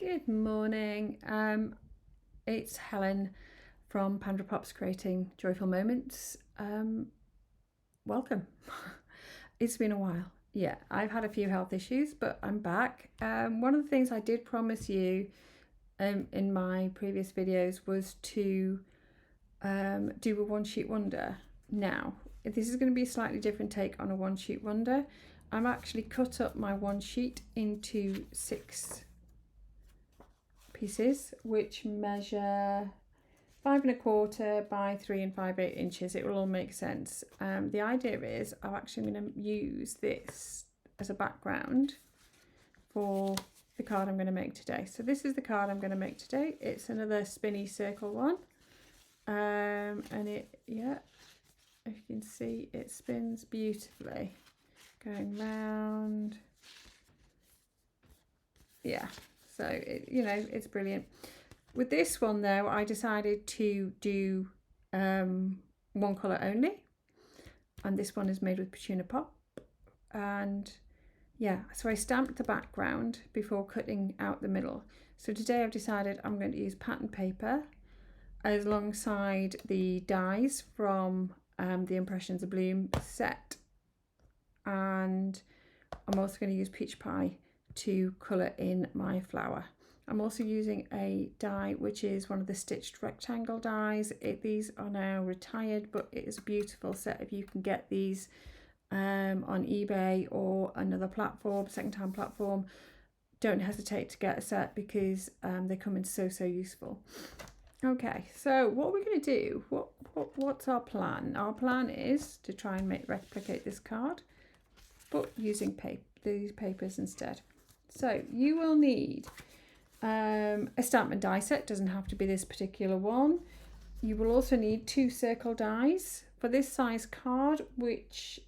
Good morning. It's Helen from Pandora Pops Creating Joyful Moments. Welcome. It's been a while. Yeah, I've had a few health issues, but I'm back. One of the things I did promise you in my previous videos was to do a one sheet wonder. Now, this is going to be a slightly different take on a one sheet wonder. I'm actually cut up my one sheet into 6 pieces which measure 5 1/4 by 3 5/8 inches. It will all make sense. The idea is I'm actually going to use this as a background for the card I'm going to make today. So this is the card I'm going to make today. It's another spinny circle one, and it, yeah, if you can see, it spins beautifully going round. Yeah, so it's brilliant. With this one though, I decided to do one colour only, and this one is made with Petuna Pop. And yeah, so I stamped the background before cutting out the middle. So today I've decided I'm going to use pattern paper alongside the dies from the Imprssions Abloom set, and I'm also going to use peach pie to colour in my flower. I'm also using a die which is one of the stitched rectangle dies. These are now retired, but it is a beautiful set. If you can get these on eBay or another platform, second-hand platform, don't hesitate to get a set because they come in so useful. Okay, so what we're going to do, what's our plan? Our plan is to try and replicate this card, but using these papers instead. So you will need a Stampin' die set. Doesn't have to be this particular one. You will also need 2 circle dies for this size card, which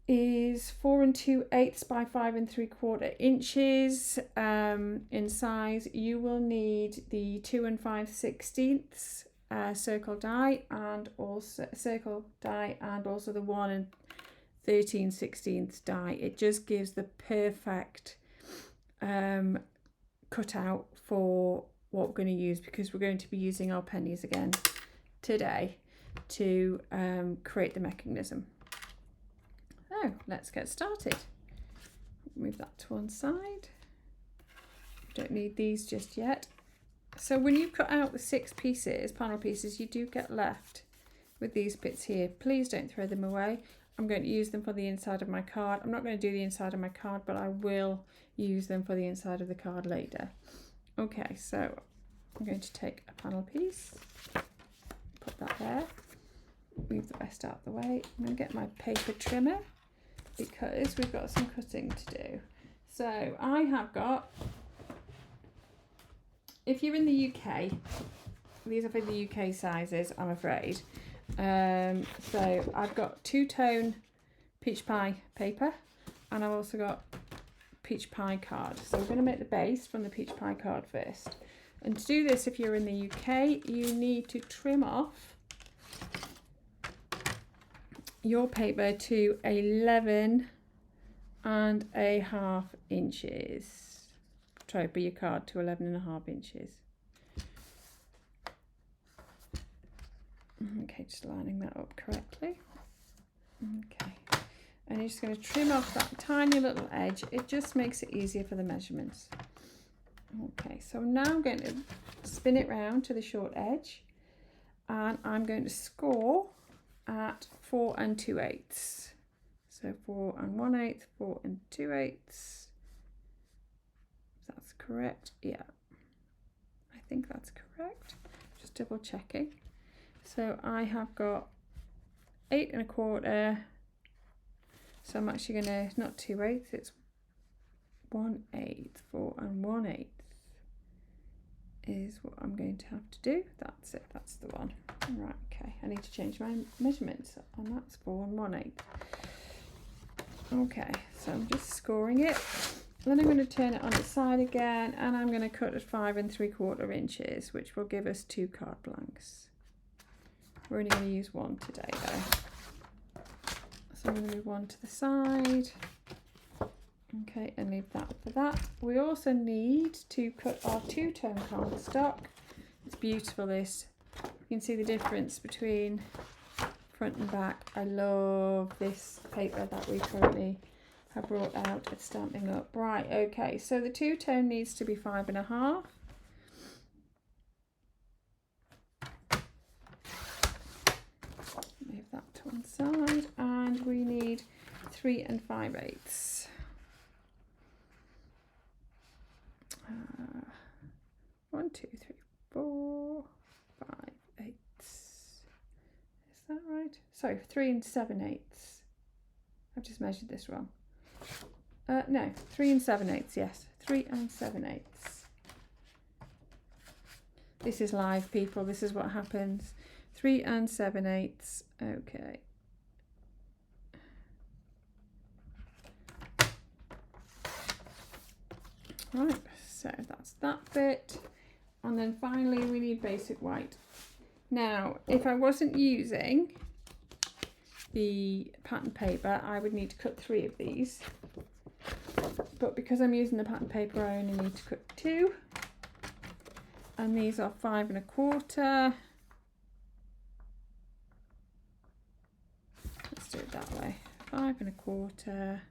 is 4 2/8 by 5 3/4 inches in size. You will need the 2 5/16 circle die, and also the 1 13/16 die. It just gives the perfect cutout for what we're going to use, because we're going to be using our pennies again today to create the mechanism. So let's get started. Move that to one side. Don't need these just yet. So when you cut out the 6 pieces, panel pieces, you do get left with these bits here. Please don't throw them away. I'm going to use them for the inside of my card. I'm not going to do the inside of my card, but I will use them for the inside of the card later. Okay, so I'm going to take a panel piece, put that there, move the rest out of the way. I'm going to get my paper trimmer because we've got some cutting to do. So I have got, if you're in the UK, these are for the UK sizes, I'm afraid. So I've got 2-tone peach pie paper, and I've also got peach pie card. So we're going to make the base from the peach pie card first. And to do this, if you're in the UK, you need to trim off your paper to 11.5 inches. Try to be your card to 11.5 inches. Okay, just lining that up correctly. Okay, and you're just going to trim off that tiny little edge. It just makes it easier for the measurements. Okay, so now I'm going to spin it round to the short edge, and I'm going to score at 4 2/8. So 4 1/8, 4 2/8. That's correct. Yeah, I think that's correct. Just double checking. So I have got 8 1/4. So I'm actually going to, not 2/8, it's 1/8. 4 1/8 is what I'm going to have to do. That's it, that's the one. Right, okay, I need to change my measurements, and that's 4 1/8. Okay, so I'm just scoring it. Then I'm going to turn it on its side again, and I'm going to cut at 5 3/4 inches, which will give us 2 card blanks. We're only going to use 1 today though. So I'm going to move 1 to the side, Okay, and leave that for that. We also need to cut our two-tone cardstock. It's beautiful, this. You can see the difference between front and back. I love this paper that we currently have brought out at Stampin' Up. Right, okay, so the two-tone needs to be 5.5. Move that to one side, and we need 3 5/8. 1, 2, 3, 4, 5/8. Is that right? Sorry, 3 7/8. I've just measured this wrong. No, 3 7/8. Yes, 3 7/8. This is live, people. This is what happens. 3 7/8. Okay. Right, so that's that bit. And then finally we need basic white. Now, if I wasn't using the pattern paper, I would need to cut 3 of these. But because I'm using the pattern paper, I only need to cut 2. And these are 5 1/4. Let's do it that way. 5 1/4.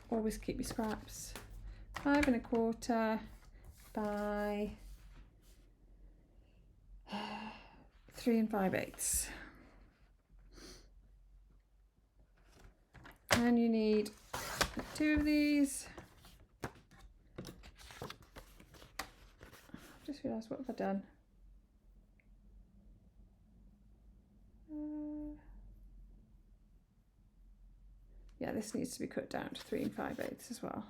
Always keep your scraps. 5 1/4 by 3 5/8. And you need 2 of these. I've just realised, what have I done? Yeah, this needs to be cut down to 3 5/8 as well.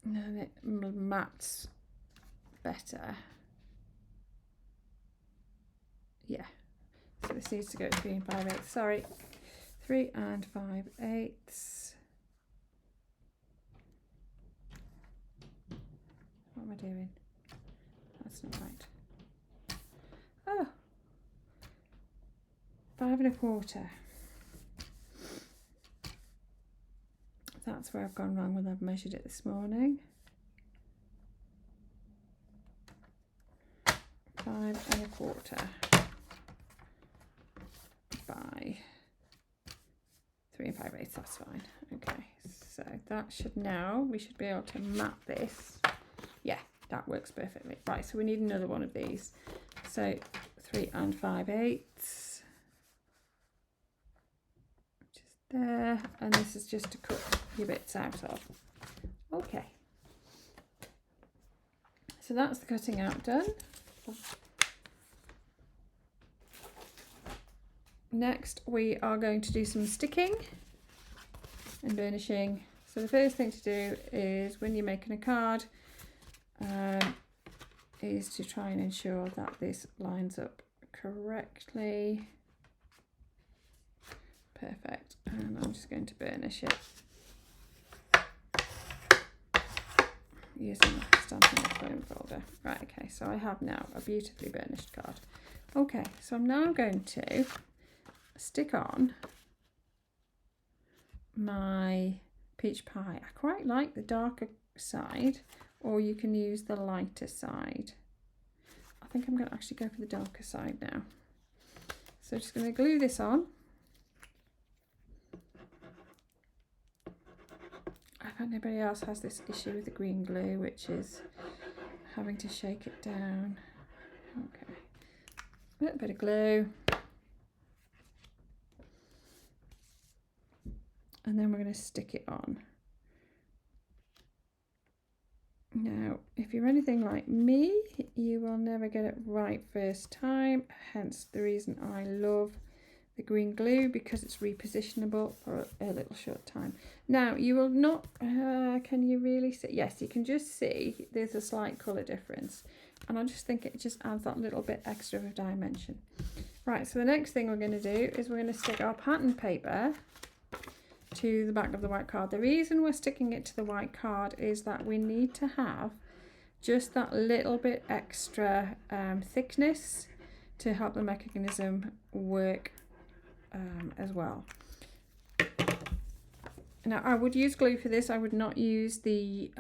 And then it mats better. Yeah. So this needs to go 3 5/8. Sorry, 3 5/8. What am I doing? That's not right. Oh, 5 1/4. That's where I've gone wrong when I've measured it this morning. 5 1/4 by 3 5/8. That's fine. Okay, so that should now, we should be able to map this. Yeah, that works perfectly. Right, so we need another one of these. So 3 5/8. Just there, and this is just to cut your bits out of. Okay. So that's the cutting out done. Next, we are going to do some sticking and burnishing. So the first thing to do is, when you're making a card, is to try and ensure that this lines up correctly. Perfect. And I'm just going to burnish it using the Stampin' Up foam folder. Right, okay, so I have now a beautifully burnished card. Okay, so I'm now going to stick on my peach pie. I quite like the darker side, or you can use the lighter side. I think I'm going to actually go for the darker side now. So just going to glue this on. I don't know if anybody else has this issue with the green glue, which is having to shake it down. Okay, a little bit of glue. And then we're going to stick it on. Now, if you're anything like me, you will never get it right first time, hence the reason I love the green glue, because it's repositionable for a little short time. Now, you will not, can you really see? Yes, you can just see there's a slight colour difference. And I just think it just adds that little bit extra of dimension. Right, so the next thing we're going to do is we're going to stick our pattern paper to the back of the white card. The reason we're sticking it to the white card is that we need to have just that little bit extra thickness to help the mechanism work as well. Now I would use glue for this. I would not use the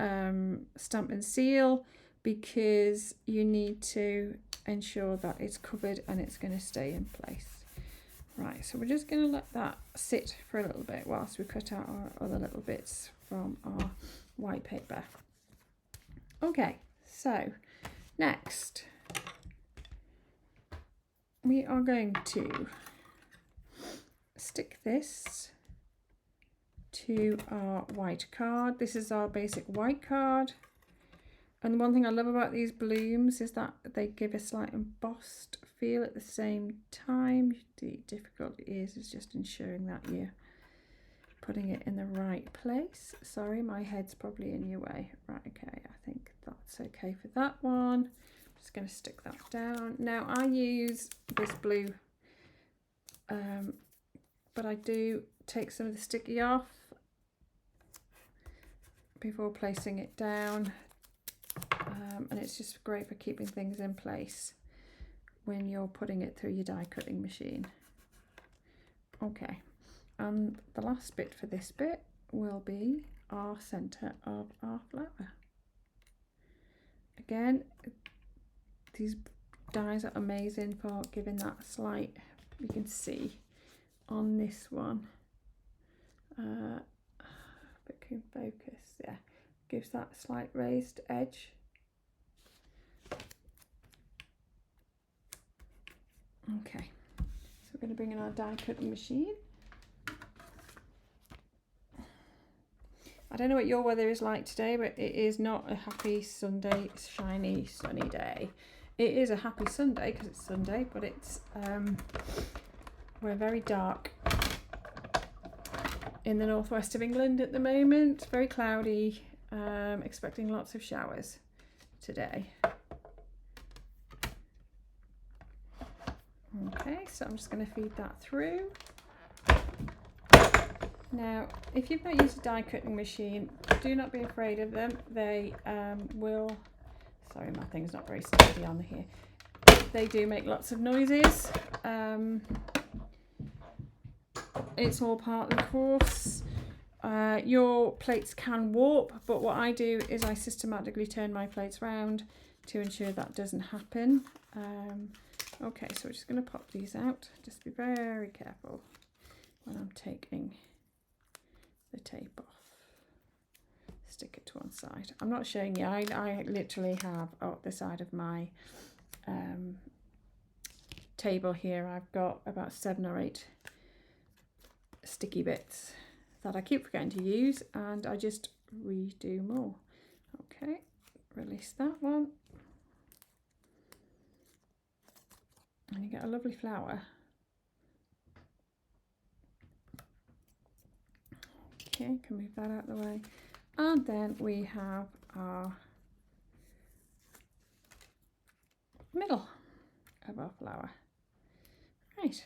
stamp and seal, because you need to ensure that it's covered and it's going to stay in place. Right, so we're just going to let that sit for a little bit whilst we cut out our other little bits from our white paper. Okay, so next we are going to stick this to our white card. This is our basic white card. And the one thing I love about these blooms is that they give a slight embossed feel at the same time. The difficulty is just ensuring that you're putting it in the right place. Sorry, my head's probably in your way. Right, okay, I think that's okay for that one. I'm just going to stick that down. Now I use this blue, but I do take some of the sticky off before placing it down. And it's just great for keeping things in place when you're putting it through your die cutting machine. Okay, and the last bit for this bit will be our centre of our flower. Again, these dies are amazing for giving that slight, you can see on this one, if it can focus, yeah, gives that slight raised edge. Okay, so we're going to bring in our die cutting machine. I don't know what your weather is like today, but it is not a happy Sunday, shiny, sunny day. It is a happy Sunday because it's Sunday, but it's we're very dark in the northwest of England at the moment. Very cloudy. Expecting lots of showers today. Okay, so I'm just going to feed that through. Now, if you've not used a die cutting machine, do not be afraid of them. They will, sorry, my thing's not very steady on here. They do make lots of noises. It's all part of the course. Your plates can warp, but what I do is I systematically turn my plates round to ensure that doesn't happen. Okay, so we're just going to pop these out. Just be very careful when I'm taking the tape off. Stick it to one side. I'm not showing you. I literally have the side of my table here. I've got about 7 or 8 sticky bits that I keep forgetting to use, and I just redo more. Okay, release that one. And you get a lovely flower. Okay, can move that out of the way. And then we have our middle of our flower. Right.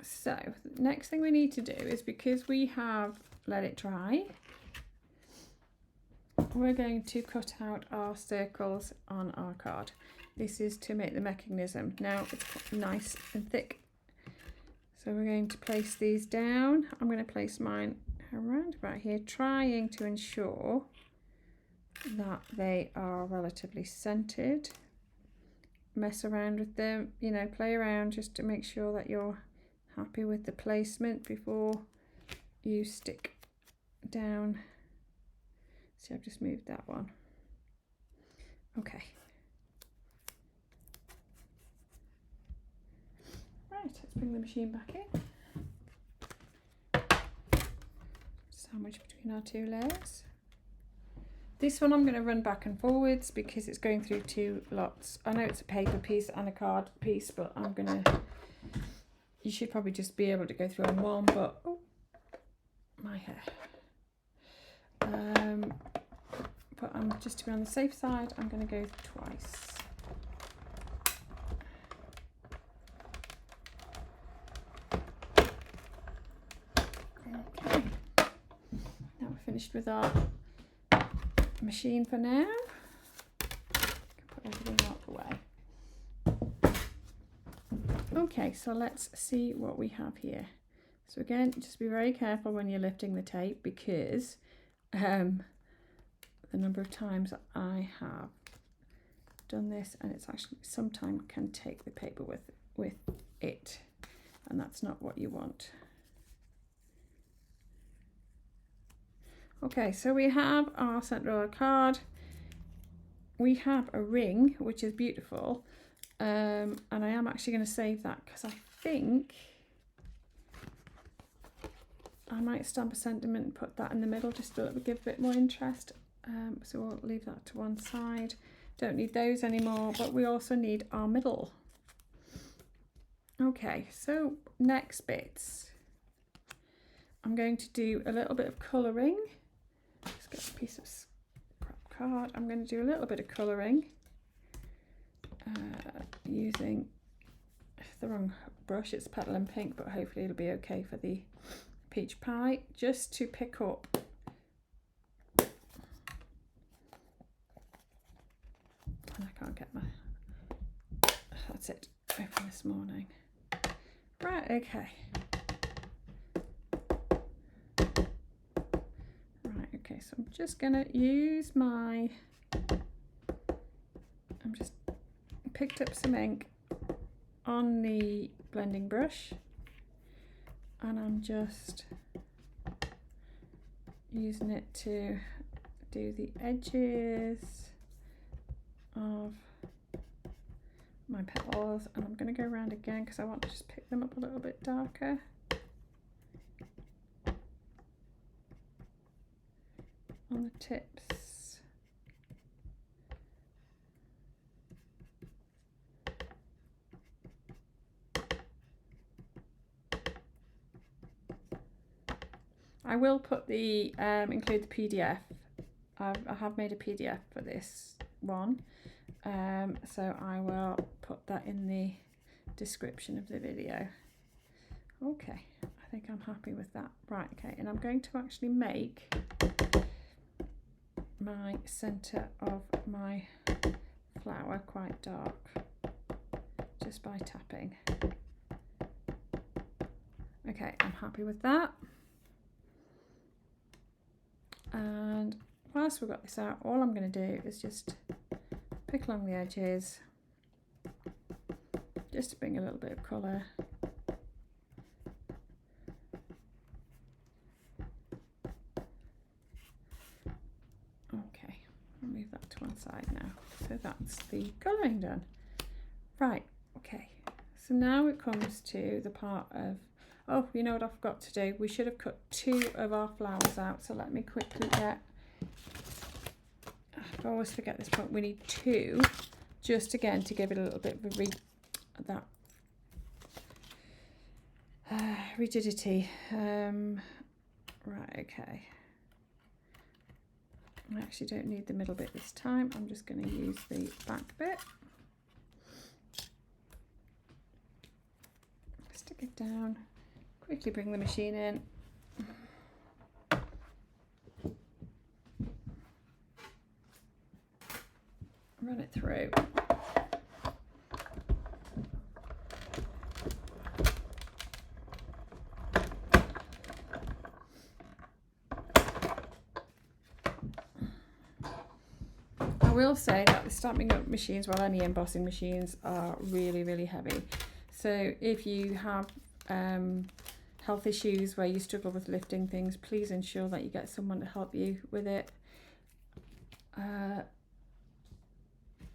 So the next thing we need to do is, because we have let it dry, we're going to cut out our circles on our card. This is to make the mechanism. Now it's nice and thick. So we're going to place these down. I'm going to place mine around about here, trying to ensure that they are relatively centered. Mess around with them, you know, play around just to make sure that you're happy with the placement before you stick down. See, I've just moved that one. Okay. Right, let's bring the machine back in. Sandwich between our 2 layers. This one I'm going to run back and forwards because it's going through 2 lots. I know it's a paper piece and a card piece, but I'm going to, you should probably just be able to go through on one, but oh, my hair. But I'm just to be on the safe side, I'm going to go twice. Okay. Now we're finished with our machine for now. Put everything out the way. Okay, so let's see what we have here. So again, just be very careful when you're lifting the tape, because the number of times I have done this, and it's actually sometimes can take the paper with it, and that's not what you want. Okay, so we have our centre roll card. We have a ring, which is beautiful, and I am actually going to save that because I think I might stamp a sentiment and put that in the middle just to give a bit more interest. So we'll leave that to one side. Don't need those anymore, but we also need our middle. Okay, so next bits. I'm going to do a little bit of colouring. Just get a piece of scrap card. I'm going to do a little bit of colouring using the wrong brush. It's Petal and Pink, but hopefully it'll be okay for the peach pie, just to pick up and I can't get my, that's it, open this morning. Right, okay. Right, okay, so I'm just gonna use my, I'm just picked up some ink on the blending brush, and I'm just using it to do the edges of my petals, and I'm going to go around again because I want to just pick them up a little bit darker. On the tips. I will put the include the PDF. I have made a PDF for this one, so I will put that in the description of the video. Okay, I think I'm happy with that. Right, okay, and I'm going to actually make my centre of my flower quite dark just by tapping. Okay, I'm happy with that. And whilst we've got this out, all I'm going to do is just pick along the edges just to bring a little bit of colour. Okay, I'll move that to one side now. So that's the colouring done. Right, okay, so now it comes to the part of, oh, you know what I forgot to do? We should have cut 2 of our flowers out, so let me quickly get, I always forget this point, we need 2, just again to give it a little bit of a rigidity. Right, okay. I actually don't need the middle bit this time, I'm just going to use the back bit. Stick it down. Quickly bring the machine in. Run it through. I will say that the Stampin' Up machines, well, any embossing machines, are really, really heavy. So if you have health issues where you struggle with lifting things, please ensure that you get someone to help you with it,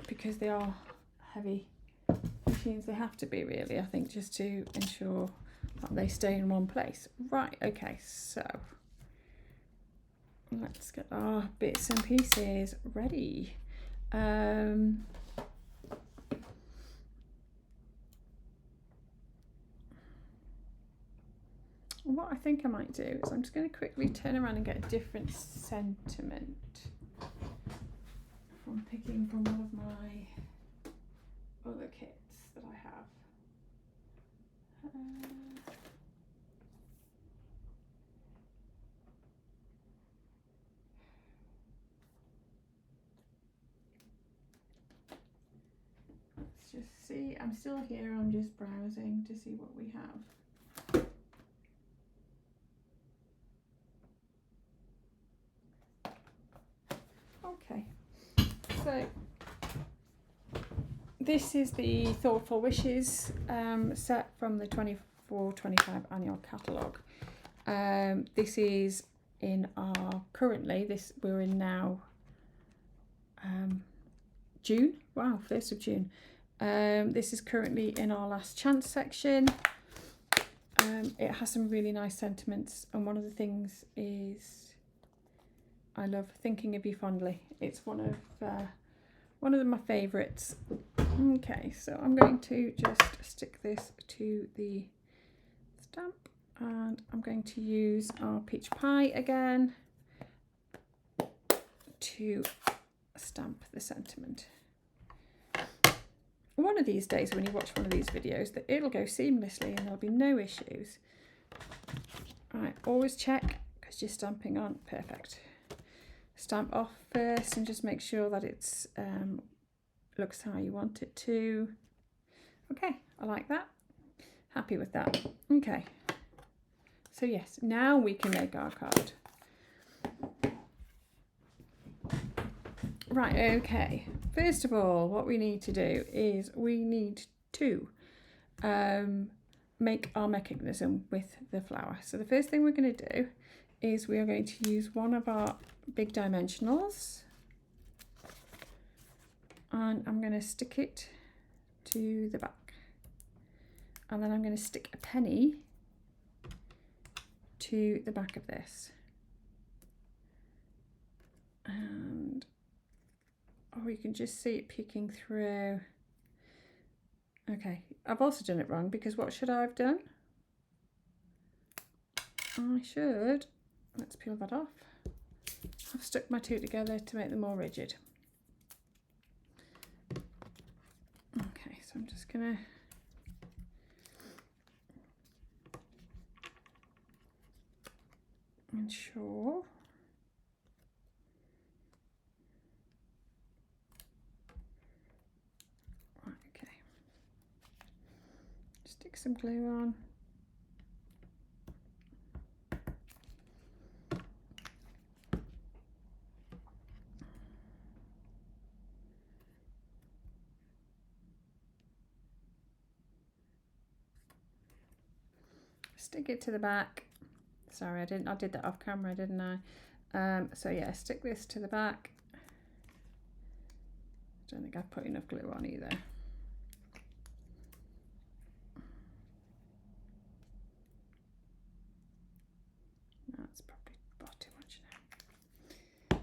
because they are heavy machines. They have to be, really, I think, just to ensure that they stay in one place. Right, okay, so let's get our bits and pieces ready. What I think I might do is I'm just going to quickly turn around and get a different sentiment from picking from one of my other kits that I have. just see. I'm still here. I'm just browsing to see what we have. Okay, so this is the Thoughtful Wishes set from the 24-25 annual catalogue. This is in our we're in now June. Wow, 1st of June. This is currently in our last chance section. It has some really nice sentiments, and one of the things is I love thinking of you fondly. It's one of my favourites. Okay, so I'm going to just stick this to the stamp, and I'm going to use our peach pie again to stamp the sentiment. One of these days when you watch one of these videos, that it'll go seamlessly and there'll be no issues. Right, always check because you're stamping on. Perfect. Stamp off first and just make sure that it's looks how you want it to. Okay, I like that. Happy with that. Okay. So yes, now we can make our card. Right, okay. First of all, what we need to do is we need to make our mechanism with the flower. So the first thing we're going to do is we are going to use one of our big dimensionals, and I'm going to stick it to the back, and then I'm going to stick a penny to the back of this, and you can just see it peeking through. Okay, I've also done it wrong, because what should I have done? I should, let's peel that off. I've stuck my two together to make them more rigid. Okay, so I'm just gonna ensure right, okay. Stick some glue on. Stick it to the back. Sorry, I did that off camera, didn't I? So yeah, stick this to the back. I don't think I've put enough glue on either. That's probably about too much now.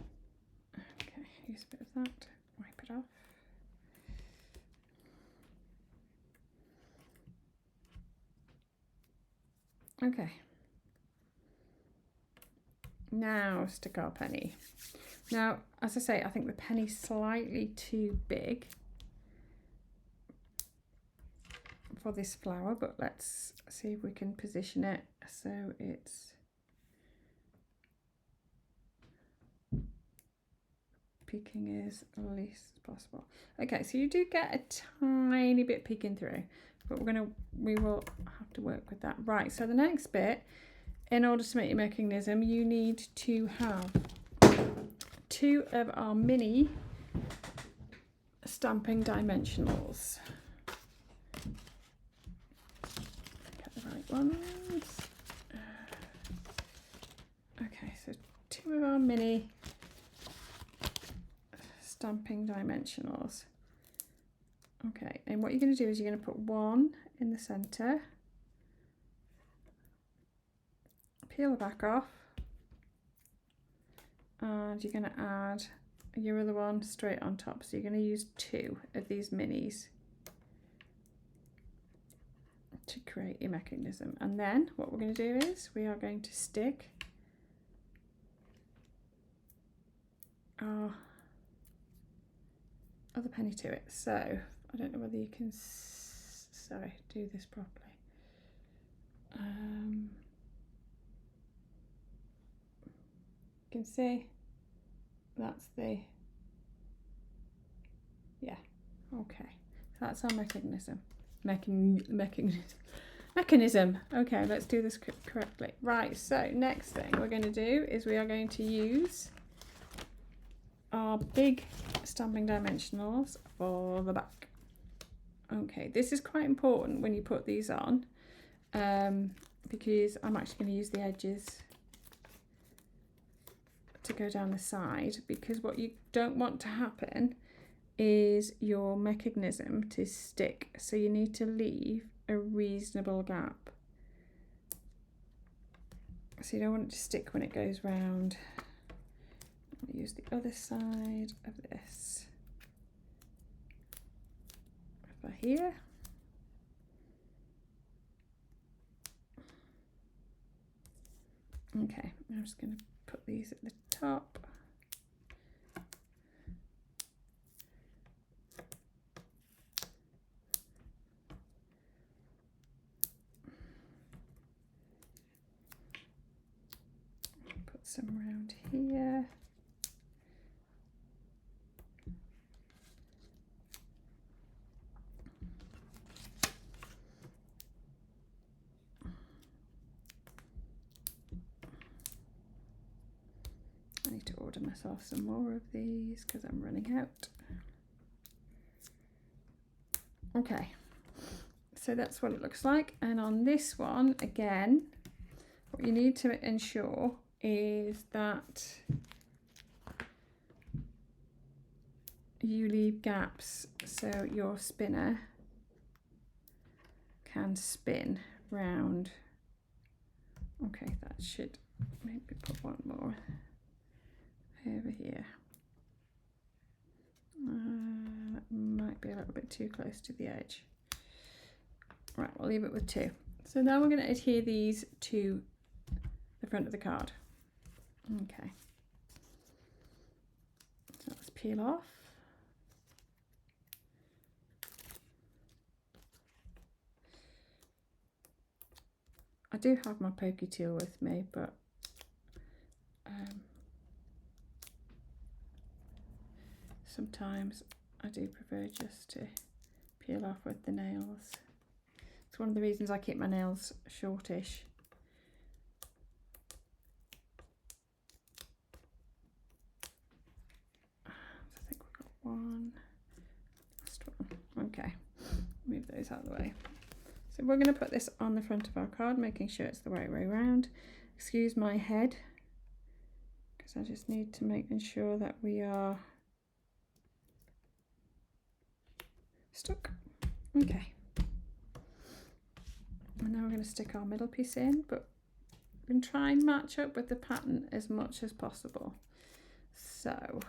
Okay, use a bit of that, wipe it off. Okay. Now stick our penny. Now, as I say, I think the penny's slightly too big for this flower, but let's see if we can position it so it's peeking as least as possible. Okay, so you do get a tiny bit peeking through, but we will have to work with that. Right, so the next bit, in order to make your mechanism, you need to have two of our mini stamping dimensionals. Get the right ones. Okay, so two of our mini stamping dimensionals. Okay, and what you're going to do is you're going to put one in the center, peel the back off, and you're going to add your other one straight on top. So you're going to use two of these minis to create your mechanism. And then what we're going to do is we are going to stick our other penny to it. So I don't know whether you can do this properly. You can see that's the, yeah, okay. That's our mechanism. Mechanism. Okay, let's do this correctly. Right, so next thing we're going to do is we are going to use our big stamping dimensionals for the back. Okay, this is quite important when you put these on, because I'm actually going to use the edges to go down the side, because what you don't want to happen is your mechanism to stick, so you need to leave a reasonable gap. So you don't want it to stick when it goes round. I'll use the other side of this over here. Okay, I'm just going to put these at the top. Put some around here. I need to order myself some more of these because I'm running out. Okay, so that's what it looks like. And on this one, again, what you need to ensure is that you leave gaps so your spinner can spin round. Okay, that should maybe put one more over here. That might be a little bit too close to the edge. Right, we'll leave it with 2. So now we're going to adhere these to the front of the card. Okay. So let's peel off. I do have my pokey tool with me, but sometimes I do prefer just to peel off with the nails. It's one of the reasons I keep my nails shortish. I think we've got one. Last one. Okay, move those out of the way. So we're going to put this on the front of our card, making sure it's the right way around. Excuse my head, because I just need to make sure that we are stuck. Okay. And now we're going to stick our middle piece in, but we're going to try and match up with the pattern as much as possible. So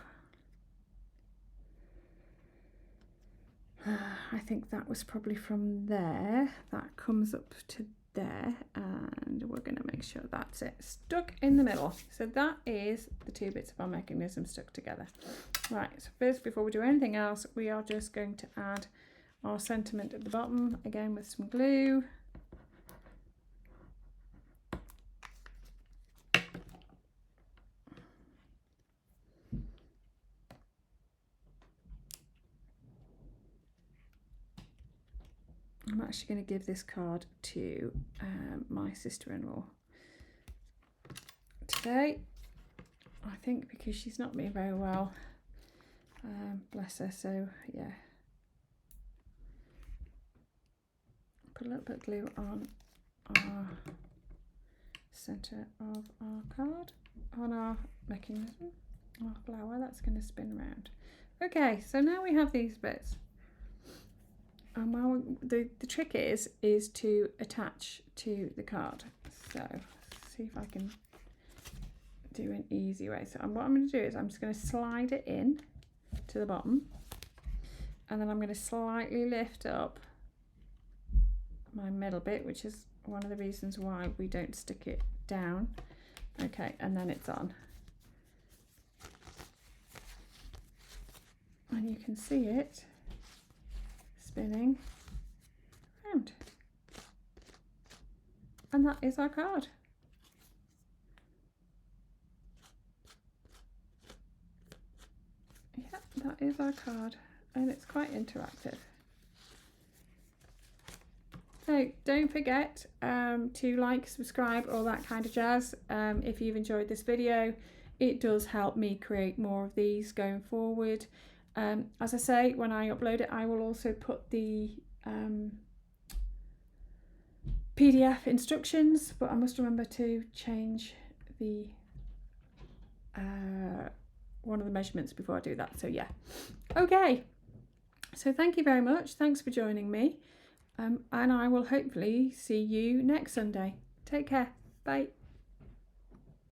I think that was probably from there, that comes up to there, and we're going to make sure that's it, stuck in the middle. So that is the 2 bits of our mechanism stuck together. Right, so first, before we do anything else, we are just going to add our sentiment at the bottom, again with some glue. I'm actually going to give this card to my sister-in-law today, I think, because she's not been very well, bless her. So yeah, put a little bit of glue on our centre of our card, on our mechanism, our flower that's going to spin around. Okay, so now we have these bits. And well, the trick is to attach to the card. So see if I can do an easy way. So what I'm going to do is I'm just going to slide it in to the bottom, and then I'm going to slightly lift up my middle bit, which is one of the reasons why we don't stick it down. Okay, and then it's on. And you can see it spinning around, and that is our card. Yeah, that is our card, and it's quite interactive. So don't forget to like, subscribe, all that kind of jazz. If you've enjoyed this video, it does help me create more of these going forward. As I say, when I upload it, I will also put the PDF instructions, but I must remember to change the one of the measurements before I do that. So yeah, okay. So thank you very much. Thanks for joining me. And I will hopefully see you next Sunday. Take care. Bye.